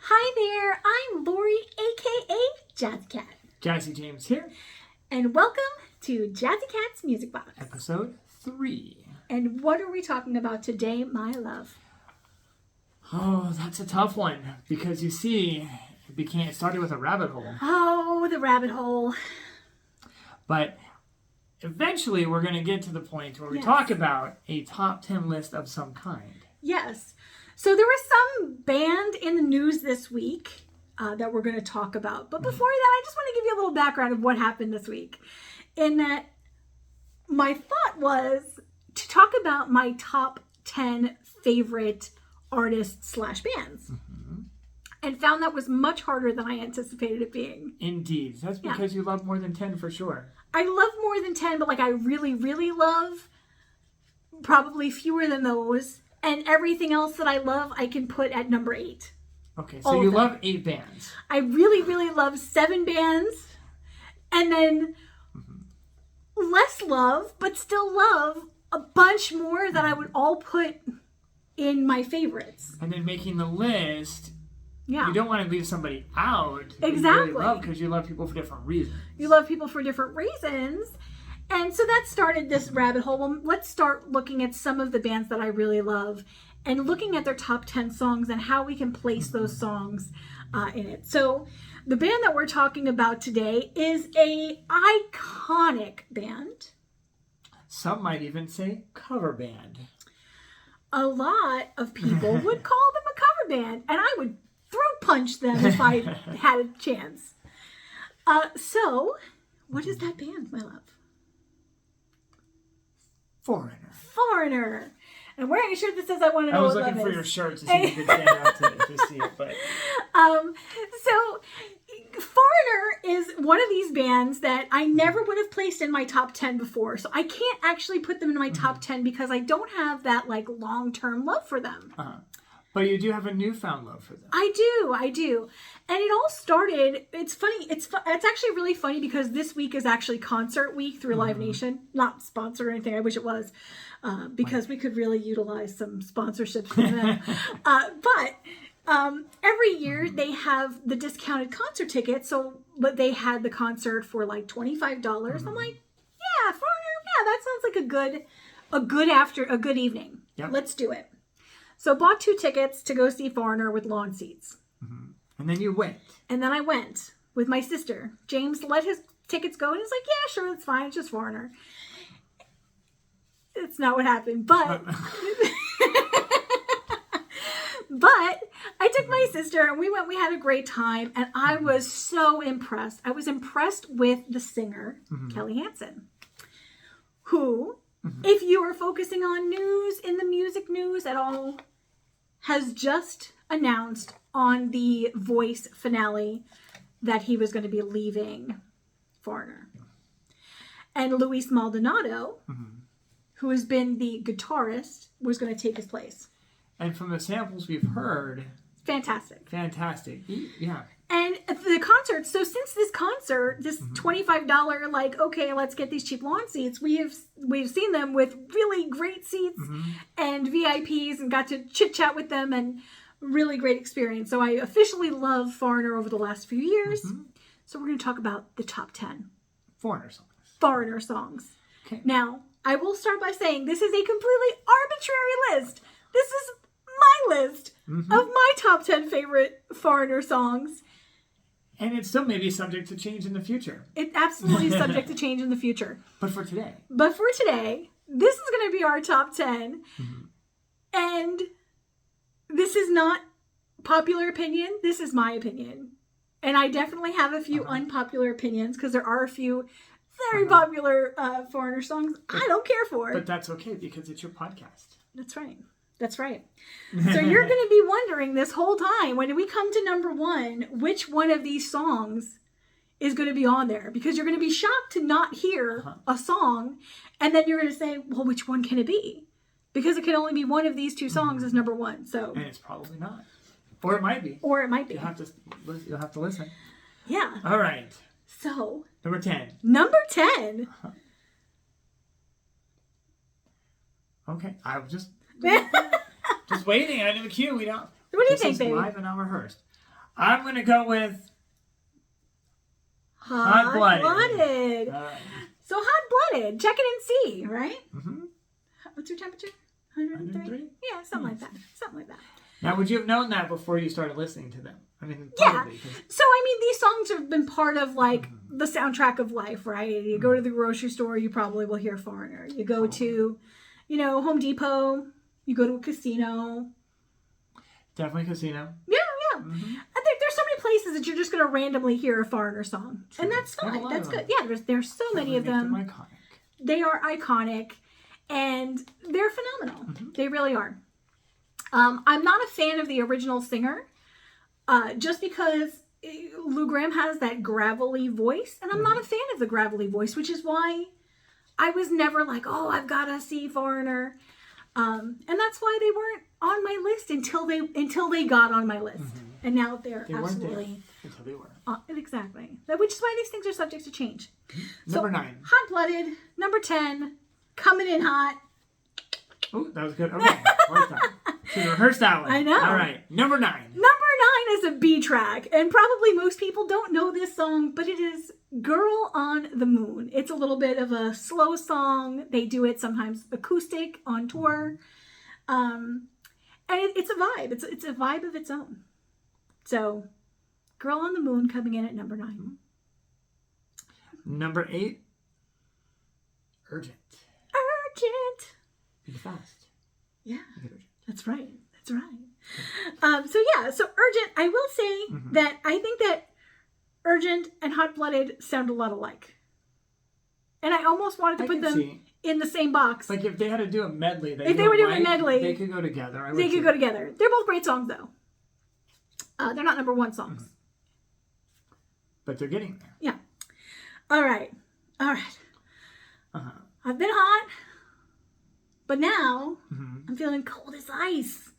Hi there, I'm Laurie, aka Jazzy Cat. Jazzy James here. And welcome to Jazzy Cat's Music Box. Episode 3. And what are we talking about today, my love? Oh, that's a tough one. Because you see, it started with a rabbit hole. Oh, the rabbit hole. But eventually we're going to get to the point where we talk about a top 10 list of some kind. Yes. So there was some band in the news this week that we're going to talk about. But before that, I just want to give you a little background of what happened this week. In that, my thought was to talk about my top 10 favorite artists / bands. And found that was much harder than I anticipated it being. Indeed. That's because you love more than 10 for sure. I love more than 10, but I really, really love probably fewer than those. And everything else that I love, I can put at number 8. Okay, so you love 8 bands. I really, really love 7 bands. And then less love, but still love a bunch more that I would all put in my favorites. And then making the list, you don't want to leave somebody out. Exactly. You really love because you love people for different reasons. You love people for different reasons. And so that started this rabbit hole. Well, let's start looking at some of the bands that I really love and looking at their top 10 songs and how we can place those songs in it. So the band that we're talking about today is a iconic band. Some might even say cover band. A lot of people would call them a cover band, and I would throat punch them if I had a chance. So what is that band, my love? Foreigner. I'm wearing a shirt that says I want to know what love is. I was looking for your shirt to see if you could stand out to see it. But so Foreigner is one of these bands that I never would have placed in my top 10 before. So I can't actually put them in my top 10 because I don't have that long-term love for them. But you do have a newfound love for them. I do. And it all started, it's funny, it's actually really funny because this week is actually concert week through Live Nation. Not sponsored or anything, I wish it was, because we could really utilize some sponsorships from them. But every year they have the discounted concert tickets, but they had the concert for $25. I'm like, yeah, Foreigner, that sounds like a good evening. Yep. Let's do it. So bought 2 tickets to go see Foreigner with lawn seats. And then you went. And then I went with my sister. James let his tickets go and he's like, yeah, sure, that's fine. It's just Foreigner. It's not what happened, but but I took my sister and we went. We had a great time and I was so impressed. I was impressed with the singer, Kelly Hansen, who... if you are focusing on news in the music news at all, has just announced on the Voice finale that he was going to be leaving Foreigner. And Luis Maldonado, who has been the guitarist, was going to take his place. And from the samples we've heard... Fantastic. Yeah. And the concert, so since this concert, this $25, okay, let's get these cheap lawn seats, we've seen them with really great seats and VIPs and got to chit chat with them and really great experience. So I officially love Foreigner over the last few years. So we're going to talk about the top 10 Foreigner songs. Okay. Now, I will start by saying this is a completely arbitrary list. This is my list of my top 10 favorite Foreigner songs. And it still may be subject to change in the future. It absolutely is subject to change in the future. But for today, this is going to be our top 10. And this is not popular opinion. This is my opinion. And I definitely have a few unpopular opinions because there are a few very popular Foreigner songs I don't care for. But that's okay because it's your podcast. That's right. So you're going to be wondering this whole time, when we come to number 1, which one of these songs is going to be on there? Because you're going to be shocked to not hear a song. And then you're going to say, well, which one can it be? Because it can only be one of these 2 songs as number 1. So, and it's probably not. Or it might be. You'll have to listen. Yeah. All right. So. Number 10. Okay. I was just waiting. I did the cue. We don't. What do you think, baby? Live and unrehearsed. I'm going to go with Hot-blooded. All right. So hot-blooded. Check it and see, right? Mm-hmm. What's your temperature? 103? 103? Yeah, something like that. Something like that. Now, would you have known that before you started listening to them? I mean, Yeah. probably. So, I mean, these songs have been part of, like, the soundtrack of life, right? You go to the grocery store, you probably will hear Foreigner. You go to, you know, Home Depot. You go to a casino. Definitely casino. Yeah, yeah. Mm-hmm. I think there's so many places that you're just going to randomly hear a Foreigner song. True. And that's There's a fine. lot That's of good. them. Yeah, there's so many of them. They're iconic. They are iconic. And they're phenomenal. Mm-hmm. They really are. I'm not a fan of the original singer. Just because Lou Gramm has that gravelly voice. And I'm not a fan of the gravelly voice, which is why I was never like, oh, I've got to see Foreigner. And that's why they weren't on my list until they got on my list. And now they're absolutely until they were. Exactly. Which is why these things are subject to change. Number 9. Hot-blooded. Number 10. Coming in hot. Oh, that was good. Okay. Well done. Should have rehearsed that one. I know. All right. Number 9. Number 9 is a B track. And probably most people don't know this song, but it is Girl on the Moon. It's a little bit of a slow song. They do it sometimes acoustic on tour. And it's a vibe. It's a vibe of its own. So, Girl on the Moon coming in at number 9. Number 8. Urgent. Urgent. Be fast. Yeah, Urgent. that's right. That's right. So Urgent, I will say that I think that Urgent and Hot-blooded sound a lot alike. And I almost wanted to put them in the same box. Like if they had to do a medley, if they were doing a medley, they could go together. They could go together. They're both great songs, though. They're not number 1 songs. But they're getting there. Yeah. All right. Uh-huh. I've been hot, but now I'm feeling cold as ice.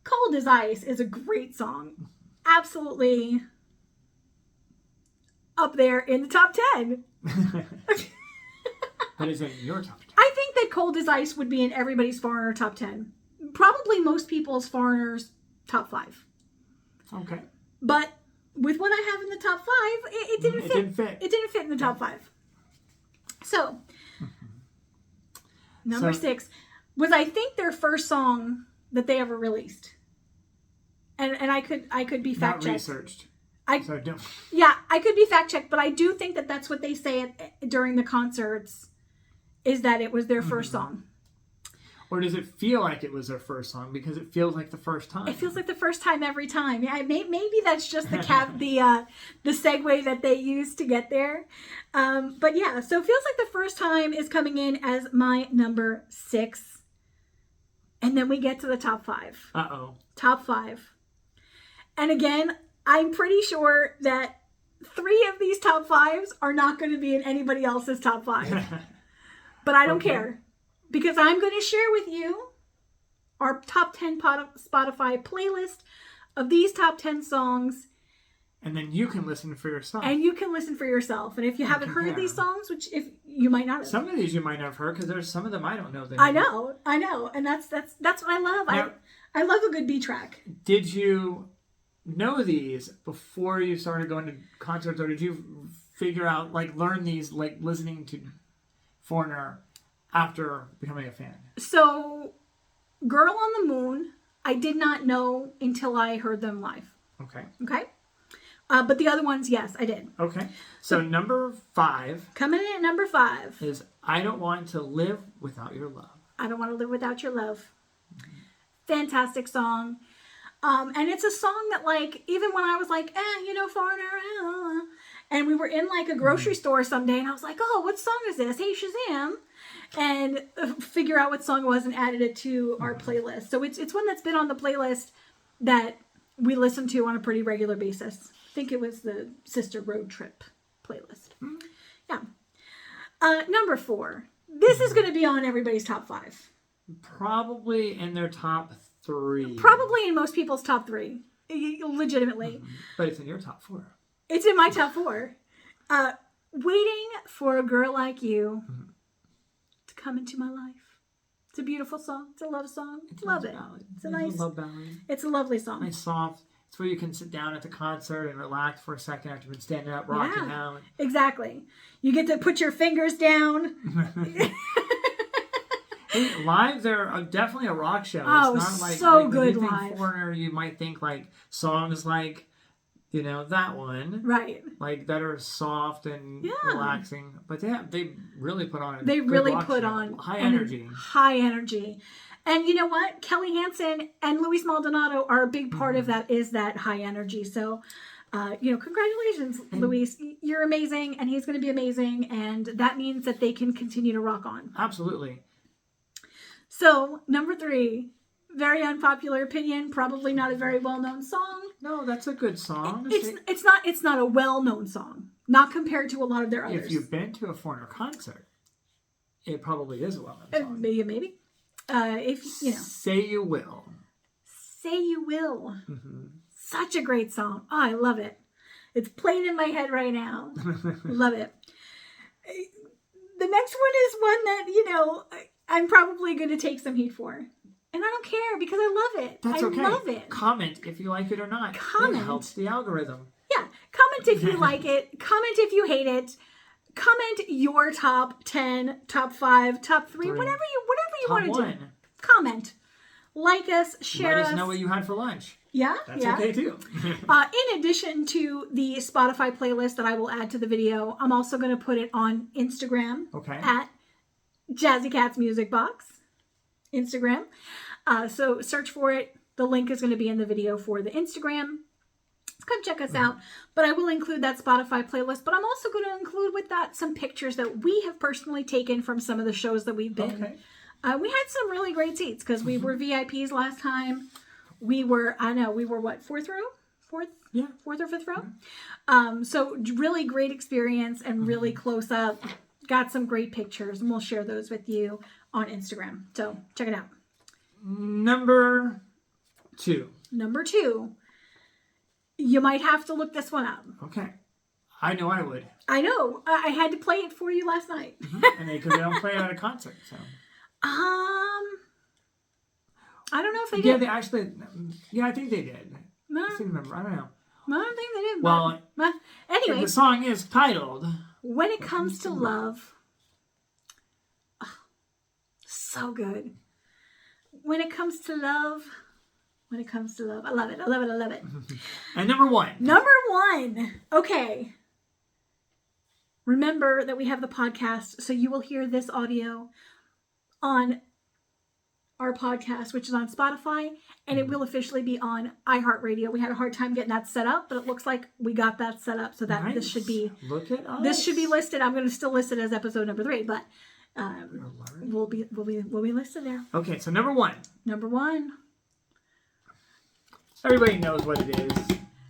Cold as Ice is a great song. Absolutely up there in the top 10. But is it in your top 10? I think that Cold as Ice would be in everybody's Foreigner top 10. Probably most people's Foreigners top 5. Okay. But with what I have in the top 5, it didn't fit. It didn't fit in the top 5. So, number 6 was, I think, their first song that they ever released. And I could be fact checked. Not researched. So don't. Yeah, I could be fact checked, but I do think that that's what they say during the concerts, is that it was their first song. Or does it feel like it was their first song because it feels like the first time? It feels like the first time every time. Yeah, maybe that's just the the segue that they use to get there. But yeah, so it feels like the first time is coming in as my number 6. And then we get to the top 5. Uh-oh. Top 5. And again, I'm pretty sure that 3 of these top 5s are not going to be in anybody else's top 5. But I don't care. Because I'm going to share with you our top 10 Spotify playlist of these top 10 songs. And then you can listen for yourself. And you can listen for yourself. And if you haven't heard these songs, which if you might not have. Some of these you might not have heard because there's some of them I don't know. I know. And that's what I love. Now, I love a good B track. Did you know these before you started going to concerts, or did you figure out, like, learn these, like, listening to Foreigner after becoming a fan? So, Girl on the Moon, I did not know until I heard them live. Okay. But the other ones, yes, I did. Okay. So number 5. Coming in at number 5. Is I Don't Want to Live Without Your Love. I Don't Want to Live Without Your Love. Fantastic song. And it's a song that, like, even when I was like, Foreigner, and we were in, like, a grocery store someday, and I was like, oh, what song is this? Hey, Shazam. And figure out what song it was and added it to our playlist. So it's one that's been on the playlist that we listen to on a pretty regular basis. I think it was the Sister Road Trip playlist. Yeah. Number 4. This is going to be on everybody's top 5. Probably in their top 3. Probably in most people's top 3. Legitimately. But it's in your top 4. It's in my top 4. Waiting for a Girl Like You to Come Into My Life. It's a beautiful song. It's a love song. Love it. Ballad. It's a nice love ballad. It's a lovely song. Nice soft. It's where you can sit down at the concert and relax for a second after you've been standing up, rocking out. Exactly. You get to put your fingers down. Hey, live, they're definitely a rock show. Oh, it's not like, so like good when you think live. Foreigner, you might think like songs like, that one. Right. Like that are soft and relaxing. But they really put on a They good really rock put show. on High energy. High energy. And you know what? Kelly Hansen and Luis Maldonado are a big part of that, is that high energy. So, congratulations, Luis. You're amazing, and he's going to be amazing. And that means that they can continue to rock on. Absolutely. So, number 3, very unpopular opinion, probably not a very well-known song. No, that's a good song. It's not a well-known song, not compared to a lot of their others. If you've been to a Foreigner concert, it probably is a well-known song. Maybe. Say You Will. Say You Will. Mm-hmm. Such a great song. Oh, I love it. It's playing in my head right now. Love it. The next one is one that, I'm probably going to take some heat for. And I don't care because I love it. That's okay. I love it. Comment if you like it or not. Comment. It helps the algorithm. Yeah. Comment if you like it. Comment if you hate it. Comment your top 10, top 5, top 3, whatever you want to do. Comment. Like us, share us. Let us know what you had for lunch. Yeah, That's okay too. In addition to the Spotify playlist that I will add to the video, I'm also going to put it on Instagram at Jazzy Cat's Music Box. Instagram. So search for it. The link is going to be in the video for the Instagram. Come check us out. But I will include that Spotify playlist. But I'm also going to include with that some pictures that we have personally taken from some of the shows that we've been. Okay. We had some really great seats because we were VIPs last time. We were what, fourth row? Fourth or fifth row? So really great experience and really close up. Got some great pictures, and we'll share those with you on Instagram. So check it out. Number 2. You might have to look this one up. Okay. I know I would. I know. I had to play it for you last night. And they don't play it at a concert, so. I don't know if they did. Yeah, they actually. Yeah, I think they did. No. I can't remember. I don't know. I don't think they did. Well, but anyway, the song is titled "When It Comes to Love." Oh, so good. When it comes to love. When it comes to love. I love it. I love it. I love it. And number 1. Okay. Remember that we have the podcast, so you will hear this audio on our podcast, which is on Spotify, and it will officially be on iHeartRadio. We had a hard time getting that set up, but it looks like we got that set up, so that this should be listed. I'm going to still list it as episode number 3, but we'll be listed there. Okay, so number 1. Number 1. Everybody knows what it is.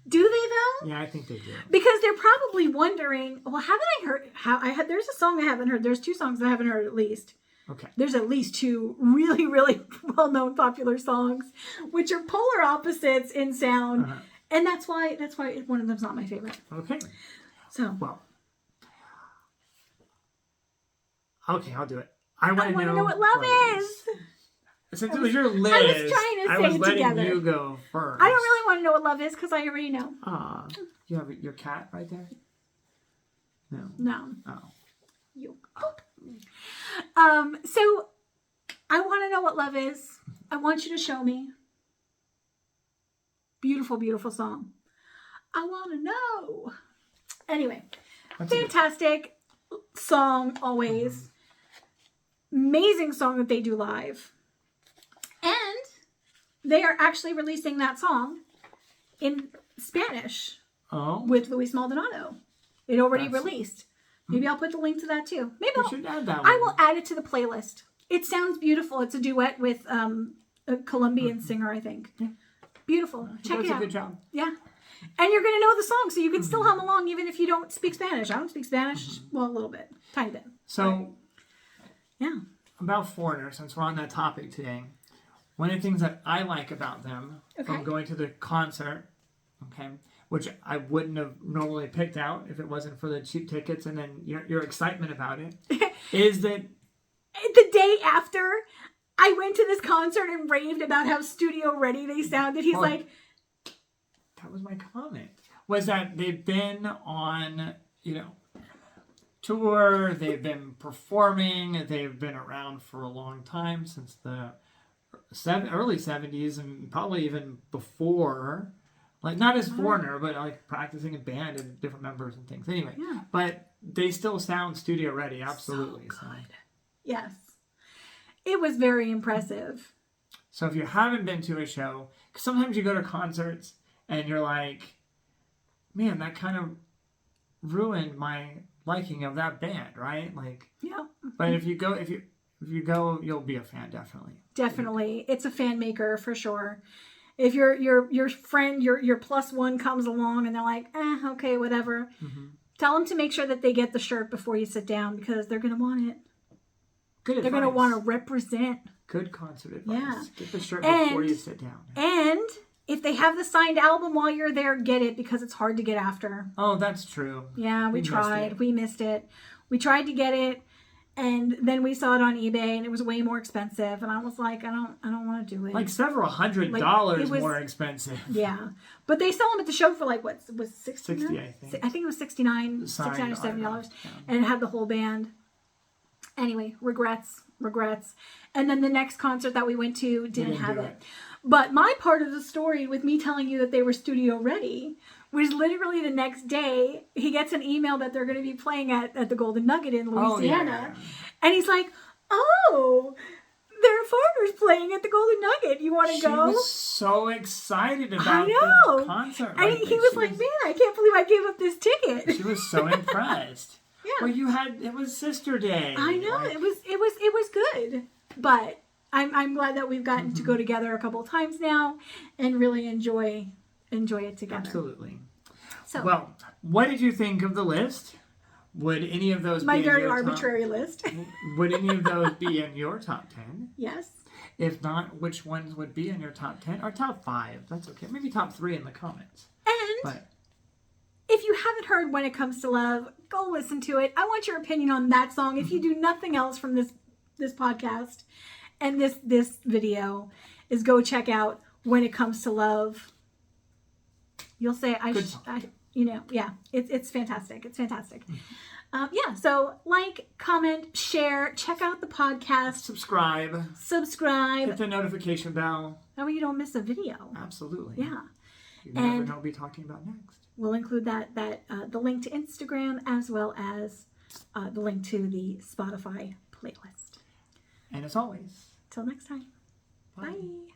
Do they though? Yeah, I think they do. Because they're probably wondering, well, haven't I heard? There's a song I haven't heard. There's 2 songs I haven't heard at least. Okay. There's at least 2 really, really well-known popular songs, which are polar opposites in sound, and that's why one of them's not my favorite. Okay. So. Well. Okay, I'll do it. I want to know what love is. Since it was your list, I was trying to say it letting together. you go first. I don't really want to know what love is because I already know. You have your cat right there? No. Oh. You. So I want to know what love is. I want you to show me. Beautiful, beautiful song. I want to know. Anyway, fantastic song always. Amazing song that they do live. And they are actually releasing that song in Spanish with Luis Maldonado. It already released. Maybe I'll put the link to that too. Maybe we should add that one. I will add it to the playlist. It sounds beautiful. It's a duet with a Colombian singer, I think. Yeah. Beautiful. Check it out. Good job. Yeah. And you're going to know the song, so you can still hum along even if you don't speak Spanish. I don't speak Spanish. Well, a little bit. Tiny bit. So, yeah. About Foreigner, since we're on that topic today, one of the things that I like about them from going to the concert, which I wouldn't have normally picked out if it wasn't for the cheap tickets and then your excitement about it, is that the day after I went to this concert and raved about how studio ready they sounded, he's like, that was my comment. Was that they've been on, tour, they've been performing, they've been around for a long time, since the early 70s, and probably even before, like not as Foreigner, but like practicing in band and different members and things. Anyway, but they still sound studio ready, absolutely. So good. Yes. It was very impressive. So if you haven't been to a show, because sometimes you go to concerts and you're like, man, that kind of ruined my liking of that band, right? Like, yeah. But if you go, you'll be a fan, definitely. Definitely, it's a fan maker for sure. If your friend, your plus one comes along and they're like, okay, whatever. Tell them to make sure that they get the shirt before you sit down, because they're gonna want it. Good advice. They're gonna want to represent. Good concert advice. Yeah. Get the shirt before you sit down. And if they have the signed album while you're there, get it, because it's hard to get after. Oh, that's true. Yeah, we tried. We missed it. We tried to get it, and then we saw it on eBay, and it was way more expensive. And I was like, I don't want to do it. Like several $100s more expensive. Yeah, but they sell them at the show for like what was $69? 60, I think. I think it was $69 or $70, and it had the whole band. Anyway, regrets. And then the next concert that we went to didn't have it. But my part of the story with me telling you that they were studio ready was literally the next day. He gets an email that they're going to be playing at the Golden Nugget in Louisiana. And he's like, oh, there are foreigners playing at the Golden Nugget. You want to go? She was so excited about the concert. And he was like, man, I can't believe I gave up this ticket. She was so impressed. Yeah. Well, it was Sister Day. I know. Like, it was good. But I'm glad that we've gotten to go together a couple of times now and really enjoy it together. Absolutely. So, well, what did you think of the list? Would any of those my be very in your arbitrary list? Would any of those be in your top 10? Yes. If not, which ones would be in your top 10 or top 5? That's okay. Maybe top 3 in the comments. And if you haven't heard When It Comes to Love, go listen to it. I want your opinion on that song. If you do nothing else from this podcast and this video, is go check out When It Comes to Love. You'll say it's fantastic. It's fantastic. So like, comment, share, check out the podcast, subscribe, hit the notification bell. That way you don't miss a video. Absolutely. Yeah. You never know what we'll be talking about next. We'll include the link to Instagram, as well as the link to the Spotify playlist. And as always, till next time. bye. Bye.